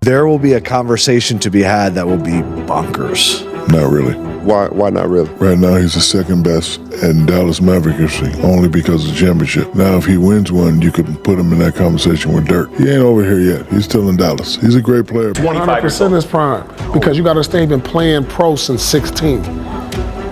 there will be a conversation to be had that will be bonkers. Not really. Why not really? Right now, he's the second best in Dallas Maverick history, only because of the championship. Now, if he wins one, you could put him in that conversation with Dirk. He ain't over here yet. He's still in Dallas. He's a great player. 100% his prime, because you got to stay been playing pro since 16.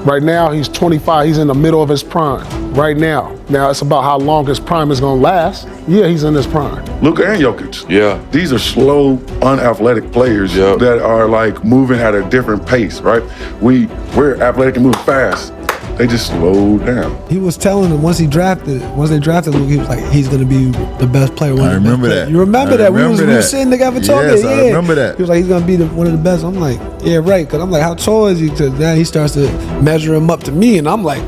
Right now, he's 25. He's in the middle of his prime. Right now. Now, it's about how long his prime is going to last. Yeah, he's in his prime. Luka and Jokic. Yeah. These are slow, unathletic players that are like moving at a different pace, right? We're athletic and move fast. They just slow down. He was telling them once they drafted Luka, he was like, he's going to be the best player. I remember that. You remember that? We were sitting together talking. Yes, I remember that. He was like, he's going to be one of the best. I'm like, yeah, right. Because I'm like, how tall is he? Because now he starts to measure him up to me. And I'm like,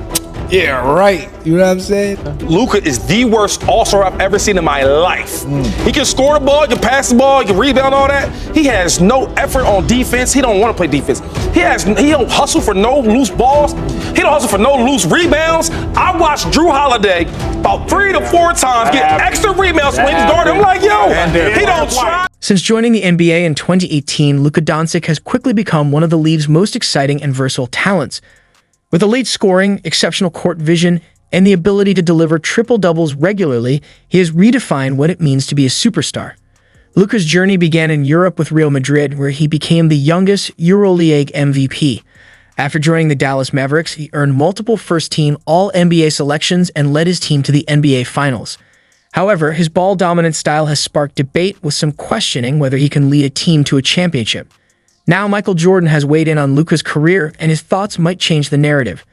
yeah, right. You know what I'm saying? Luka is the worst all-star I've ever seen in my life. He can score the ball, he can pass the ball, he can rebound, all that. He has no effort on defense. He don't want to play defense. He don't hustle for no loose balls. He don't hustle for no loose rebounds. I watched Drew Holiday about 3 to 4 times get extra rebounds when he's guarding. I'm like, yo, he don't try. Since joining the NBA in 2018, Luka Doncic has quickly become one of the league's most exciting and versatile talents. With elite scoring, exceptional court vision, and the ability to deliver triple-doubles regularly, he has redefined what it means to be a superstar. Luka's journey began in Europe with Real Madrid, where he became the youngest EuroLeague MVP. After joining the Dallas Mavericks, he earned multiple first-team All-NBA selections and led his team to the NBA Finals. However, his ball-dominant style has sparked debate, with some questioning whether he can lead a team to a championship. Now, Michael Jordan has weighed in on Luka's career, and his thoughts might change the narrative.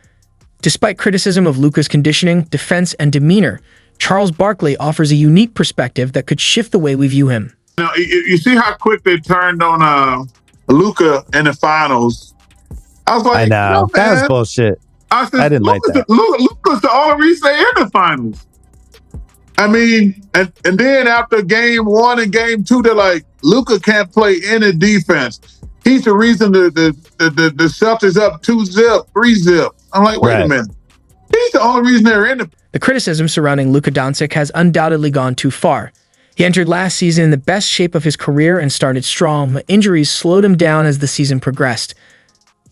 Despite criticism of Luka's conditioning, defense, and demeanor, Charles Barkley offers a unique perspective that could shift the way we view him. Now, you see how quick they turned on Luka in the finals. I was like, I know. That was bullshit. I didn't like that. Luka's the only reason they're in the finals. I mean, and then after game 1 and game 2, they're like, Luka can't play any defense. He's the reason the Celtics up 2-zip, 3-zip. I'm like, wait a minute. He's the only reason they're in The criticism surrounding Luka Doncic has undoubtedly gone too far. He entered last season in the best shape of his career and started strong, but injuries slowed him down as the season progressed.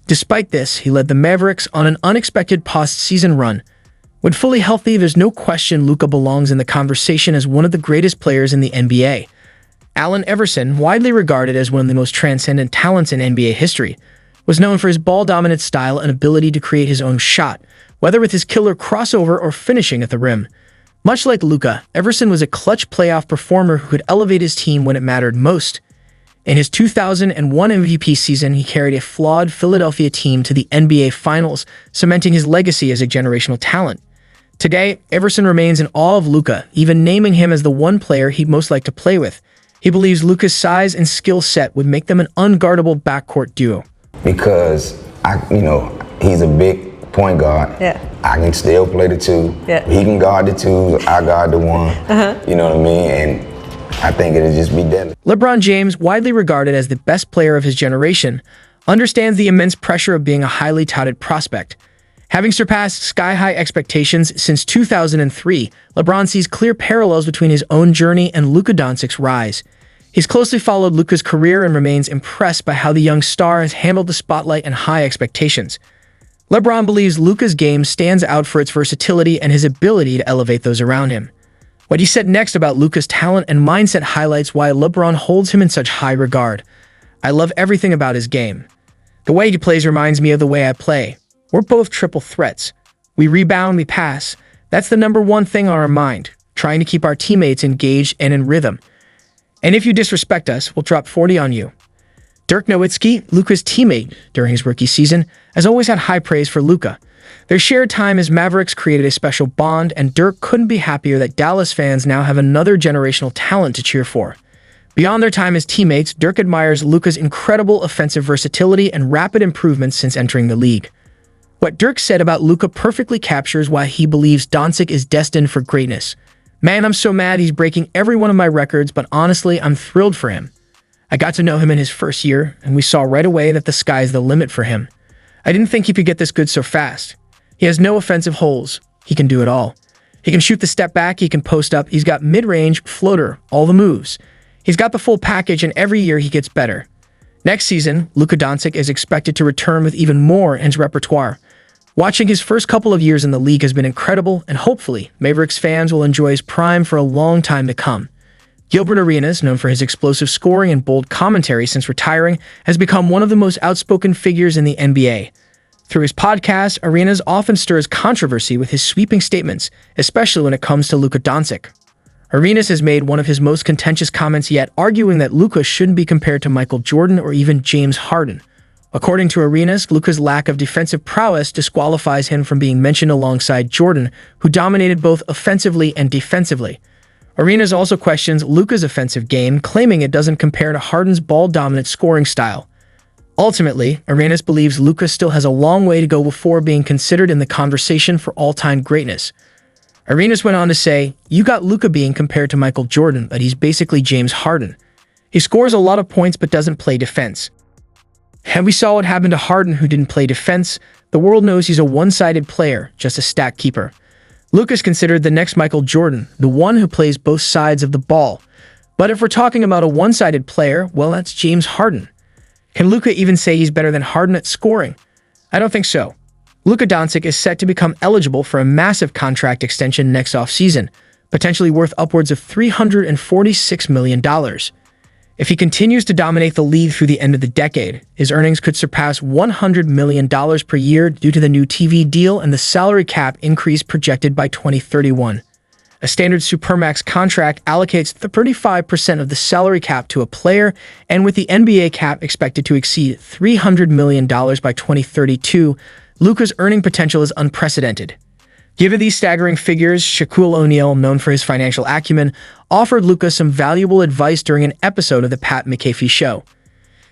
Despite this, he led the Mavericks on an unexpected postseason run. When fully healthy, there's no question Luka belongs in the conversation as one of the greatest players in the NBA. Allen Iverson, widely regarded as one of the most transcendent talents in NBA history, was known for his ball-dominant style and ability to create his own shot, whether with his killer crossover or finishing at the rim. Much like Luka, Iverson was a clutch playoff performer who could elevate his team when it mattered most. In his 2001 MVP season, he carried a flawed Philadelphia team to the NBA Finals, cementing his legacy as a generational talent. Today, Iverson remains in awe of Luka, even naming him as the one player he'd most like to play with. He believes Luka's size and skill set would make them an unguardable backcourt duo. Because, he's a big point guard. Yeah. I can still play the 2. Yeah. He can guard the 2. I guard the 1. You know what I mean? And I think it'll just be deadly. LeBron James, widely regarded as the best player of his generation, understands the immense pressure of being a highly touted prospect. Having surpassed sky-high expectations since 2003, LeBron sees clear parallels between his own journey and Luka Doncic's rise. He's closely followed Luka's career and remains impressed by how the young star has handled the spotlight and high expectations. LeBron believes Luka's game stands out for its versatility and his ability to elevate those around him. What he said next about Luka's talent and mindset highlights why LeBron holds him in such high regard. I love everything about his game. The way he plays reminds me of the way I play. We're both triple threats. We rebound, we pass. That's the number one thing on our mind, trying to keep our teammates engaged and in rhythm. And if you disrespect us, we'll drop 40 on you. Dirk Nowitzki, Luka's teammate during his rookie season, has always had high praise for Luka. Their shared time as Mavericks created a special bond, and Dirk couldn't be happier that Dallas fans now have another generational talent to cheer for. Beyond their time as teammates, Dirk admires Luka's incredible offensive versatility and rapid improvements since entering the league. What Dirk said about Luka perfectly captures why he believes Doncic is destined for greatness. Man, I'm so mad he's breaking every one of my records, but honestly, I'm thrilled for him. I got to know him in his first year, and we saw right away that the sky's the limit for him. I didn't think he could get this good so fast. He has no offensive holes. He can do it all. He can shoot the step back, he can post up, he's got mid-range, floater, all the moves. He's got the full package, and every year he gets better. Next season, Luka Doncic is expected to return with even more in his repertoire. Watching his first couple of years in the league has been incredible, and hopefully, Mavericks fans will enjoy his prime for a long time to come. Gilbert Arenas, known for his explosive scoring and bold commentary since retiring, has become one of the most outspoken figures in the NBA. Through his podcast, Arenas often stirs controversy with his sweeping statements, especially when it comes to Luka Doncic. Arenas has made one of his most contentious comments yet, arguing that Luka shouldn't be compared to Michael Jordan or even James Harden. According to Arenas, Luka's lack of defensive prowess disqualifies him from being mentioned alongside Jordan, who dominated both offensively and defensively. Arenas also questions Luka's offensive game, claiming it doesn't compare to Harden's ball-dominant scoring style. Ultimately, Arenas believes Luka still has a long way to go before being considered in the conversation for all-time greatness. Arenas went on to say, "You got Luka being compared to Michael Jordan, but he's basically James Harden. He scores a lot of points but doesn't play defense. And we saw what happened to Harden, who didn't play defense. The world knows he's a one-sided player, just a stat keeper. Luka is considered the next Michael Jordan, the one who plays both sides of the ball. But if we're talking about a one-sided player, well, that's James Harden. Can Luka even say he's better than Harden at scoring? I don't think so. Luka Doncic is set to become eligible for a massive contract extension next offseason, potentially worth upwards of $346 million. If he continues to dominate the league through the end of the decade, his earnings could surpass $100 million per year due to the new TV deal and the salary cap increase projected by 2031. A standard Supermax contract allocates 35% of the salary cap to a player, and with the NBA cap expected to exceed $300 million by 2032, Luka's earning potential is unprecedented. Given these staggering figures, Shaquille O'Neal, known for his financial acumen, offered Luka some valuable advice during an episode of the Pat McAfee Show.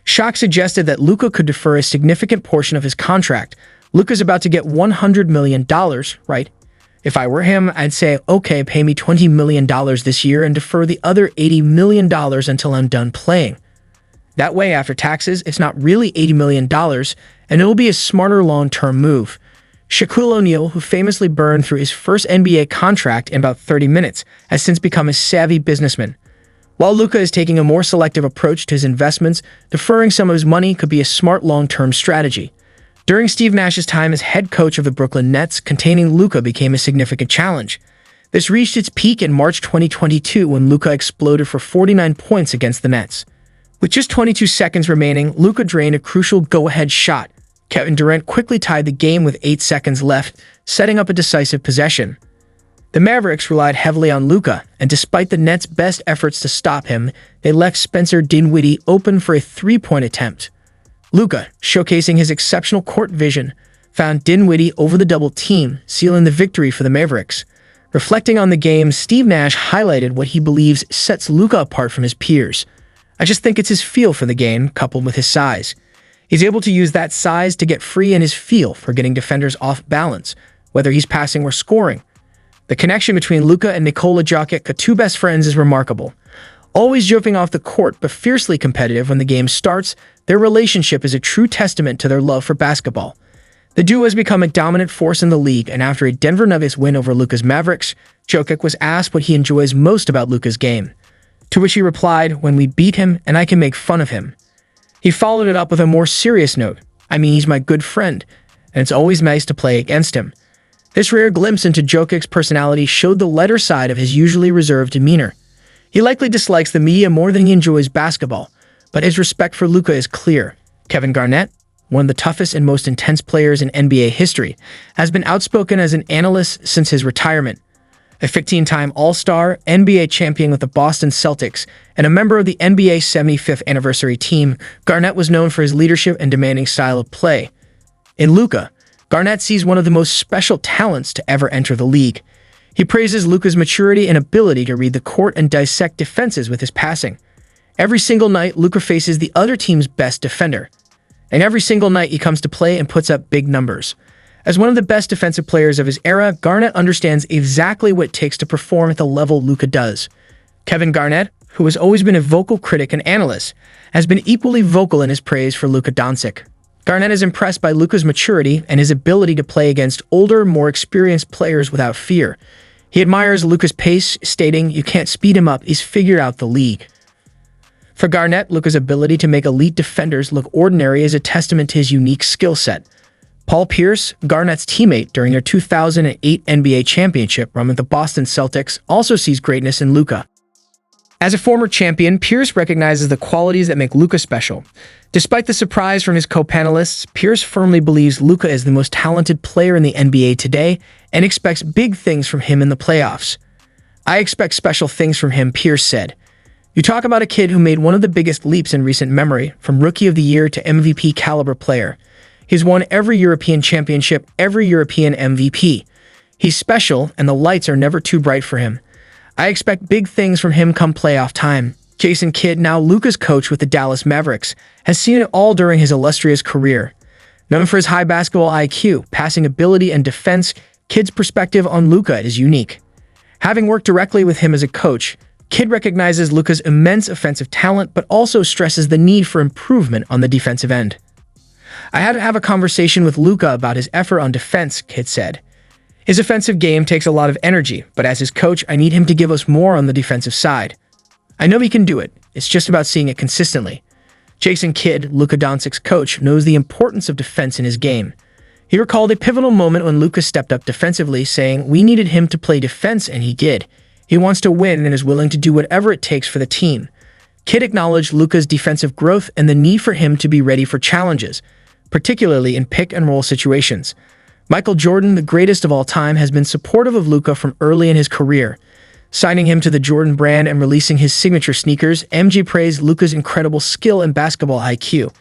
Shaq suggested that Luka could defer a significant portion of his contract. Luka's about to get $100 million, right? If I were him, I'd say, okay, pay me $20 million this year and defer the other $80 million until I'm done playing. That way, after taxes, it's not really $80 million, and it'll be a smarter long-term move. Shaquille O'Neal, who famously burned through his first NBA contract in about 30 minutes, has since become a savvy businessman. While Luka is taking a more selective approach to his investments, deferring some of his money could be a smart long-term strategy. During Steve Nash's time as head coach of the Brooklyn Nets, containing Luka became a significant challenge. This reached its peak in March 2022 when Luka exploded for 49 points against the Nets. With just 22 seconds remaining, Luka drained a crucial go-ahead shot. Kevin Durant quickly tied the game with 8 seconds left, setting up a decisive possession. The Mavericks relied heavily on Luka, and despite the Nets' best efforts to stop him, they left Spencer Dinwiddie open for a three-point attempt. Luka, showcasing his exceptional court vision, found Dinwiddie over the double team, sealing the victory for the Mavericks. Reflecting on the game, Steve Nash highlighted what he believes sets Luka apart from his peers. "I just think it's his feel for the game, coupled with his size. He's able to use that size to get free and his feel for getting defenders off balance, whether he's passing or scoring. The connection between Luka and Nikola Jokic, the two best friends, is remarkable. Always jumping off the court but fiercely competitive when the game starts, their relationship is a true testament to their love for basketball. The duo has become a dominant force in the league, and after a Denver Nuggets win over Luka's Mavericks, Jokic was asked what he enjoys most about Luka's game. To which he replied, "When we beat him and I can make fun of him." He followed it up with a more serious note. "I mean, he's my good friend, and it's always nice to play against him." This rare glimpse into Jokic's personality showed the lighter side of his usually reserved demeanor. He likely dislikes the media more than he enjoys basketball, but his respect for Luka is clear. Kevin Garnett, one of the toughest and most intense players in NBA history, has been outspoken as an analyst since his retirement. A 15-time All-Star, NBA champion with the Boston Celtics, and a member of the NBA 75th anniversary team, Garnett was known for his leadership and demanding style of play. In Luka, Garnett sees one of the most special talents to ever enter the league. He praises Luka's maturity and ability to read the court and dissect defenses with his passing. Every single night, Luka faces the other team's best defender. And every single night he comes to play and puts up big numbers. As one of the best defensive players of his era, Garnett understands exactly what it takes to perform at the level Luka does. Kevin Garnett, who has always been a vocal critic and analyst, has been equally vocal in his praise for Luka Doncic. Garnett is impressed by Luka's maturity and his ability to play against older, more experienced players without fear. He admires Luka's pace, stating, "You can't speed him up, he's figured out the league." For Garnett, Luka's ability to make elite defenders look ordinary is a testament to his unique skill set. Paul Pierce, Garnett's teammate during their 2008 NBA championship run with the Boston Celtics, also sees greatness in Luka. As a former champion, Pierce recognizes the qualities that make Luka special. Despite the surprise from his co-panelists, Pierce firmly believes Luka is the most talented player in the NBA today and expects big things from him in the playoffs. "I expect special things from him," Pierce said. "You talk about a kid who made one of the biggest leaps in recent memory, from Rookie of the Year to MVP caliber player. He's won every European championship, every European MVP. He's special, and the lights are never too bright for him. I expect big things from him come playoff time." Jason Kidd, now Luka's coach with the Dallas Mavericks, has seen it all during his illustrious career. Known for his high basketball IQ, passing ability, and defense, Kidd's perspective on Luka is unique. Having worked directly with him as a coach, Kidd recognizes Luka's immense offensive talent, but also stresses the need for improvement on the defensive end. "I had to have a conversation with Luka about his effort on defense," Kidd said. "His offensive game takes a lot of energy, but as his coach, I need him to give us more on the defensive side. I know he can do it. It's just about seeing it consistently." Jason Kidd, Luka Doncic's coach, knows the importance of defense in his game. He recalled a pivotal moment when Luka stepped up defensively, saying, "We needed him to play defense, and he did. He wants to win and is willing to do whatever it takes for the team." Kidd acknowledged Luka's defensive growth and the need for him to be ready for challenges, particularly in pick-and-roll situations. Michael Jordan, the greatest of all time, has been supportive of Luka from early in his career. Signing him to the Jordan brand and releasing his signature sneakers, MJ praised Luka's incredible skill and basketball IQ.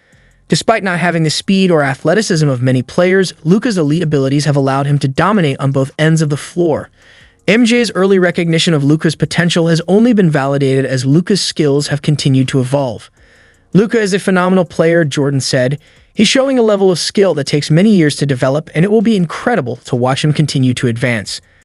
Despite not having the speed or athleticism of many players, Luka's elite abilities have allowed him to dominate on both ends of the floor. MJ's early recognition of Luka's potential has only been validated as Luka's skills have continued to evolve. "Luka is a phenomenal player," Jordan said. "He's showing a level of skill that takes many years to develop, and it will be incredible to watch him continue to advance."